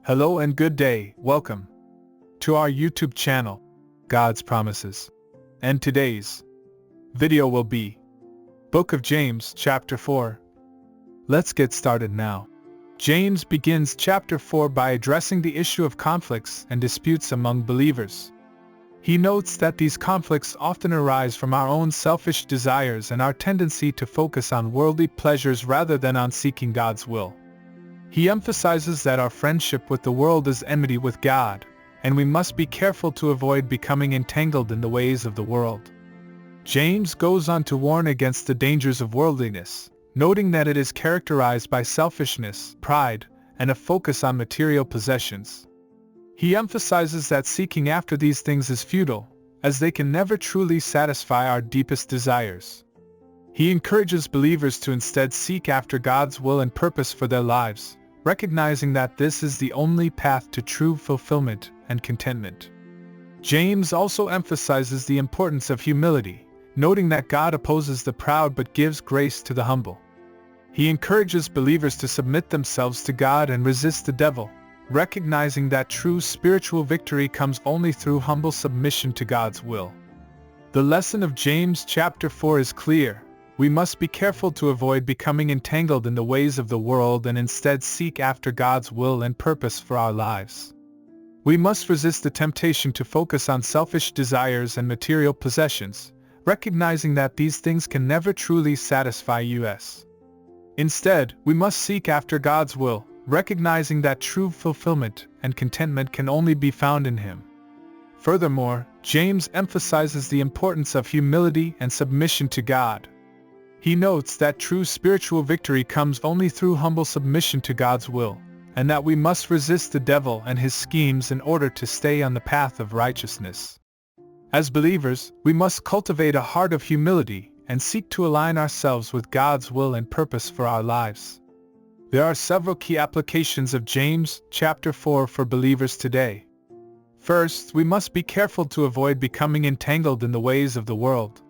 Hello and good day, welcome to our YouTube channel, God's Promises. And today's video will be Book of James, Chapter 4. Let's get started now. James begins Chapter 4 by addressing the issue of conflicts and disputes among believers. He notes that these conflicts often arise from our own selfish desires and our tendency to focus on worldly pleasures rather than on seeking God's will. He emphasizes that our friendship with the world is enmity with God, and we must be careful to avoid becoming entangled in the ways of the world. James goes on to warn against the dangers of worldliness, noting that it is characterized by selfishness, pride, and a focus on material possessions. He emphasizes that seeking after these things is futile, as they can never truly satisfy our deepest desires. He encourages believers to instead seek after God's will and purpose for their lives, recognizing that this is the only path to true fulfillment and contentment. James also emphasizes the importance of humility, noting that God opposes the proud but gives grace to the humble. He encourages believers to submit themselves to God and resist the devil, recognizing that true spiritual victory comes only through humble submission to God's will. The lesson of James chapter 4 is clear. We must be careful to avoid becoming entangled in the ways of the world and instead seek after God's will and purpose for our lives. We must resist the temptation to focus on selfish desires and material possessions, recognizing that these things can never truly satisfy us. Instead, we must seek after God's will, recognizing that true fulfillment and contentment can only be found in Him. Furthermore, James emphasizes the importance of humility and submission to God. He notes that true spiritual victory comes only through humble submission to God's will, and that we must resist the devil and his schemes in order to stay on the path of righteousness. As believers, we must cultivate a heart of humility and seek to align ourselves with God's will and purpose for our lives. There are several key applications of James chapter 4 for believers today. First, we must be careful to avoid becoming entangled in the ways of the world.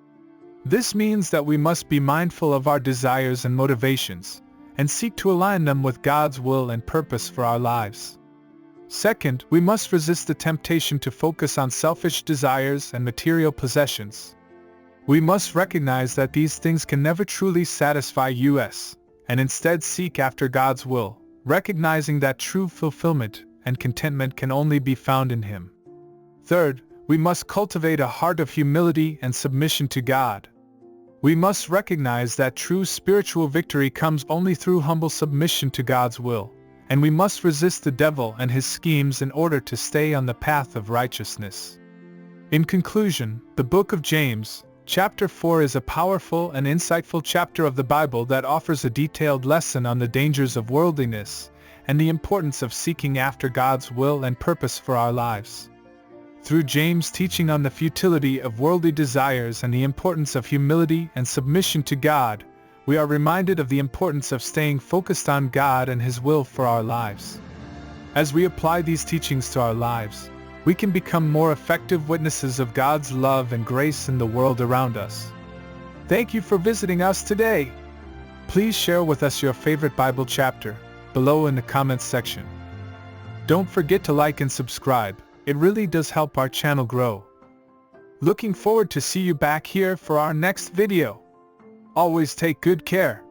This means that we must be mindful of our desires and motivations, and seek to align them with God's will and purpose for our lives. Second, we must resist the temptation to focus on selfish desires and material possessions. We must recognize that these things can never truly satisfy us, and instead seek after God's will, recognizing that true fulfillment and contentment can only be found in Him. Third, we must cultivate a heart of humility and submission to God. We must recognize that true spiritual victory comes only through humble submission to God's will, and we must resist the devil and his schemes in order to stay on the path of righteousness. In conclusion, the book of James, chapter 4 is a powerful and insightful chapter of the Bible that offers a detailed lesson on the dangers of worldliness and the importance of seeking after God's will and purpose for our lives. Through James' teaching on the futility of worldly desires and the importance of humility and submission to God, we are reminded of the importance of staying focused on God and His will for our lives. As we apply these teachings to our lives, we can become more effective witnesses of God's love and grace in the world around us. Thank you for visiting us today. Please share with us your favorite Bible chapter below in the comments section. Don't forget to like and subscribe. It really does help our channel grow. Looking forward to see you back here for our next video. Always take good care.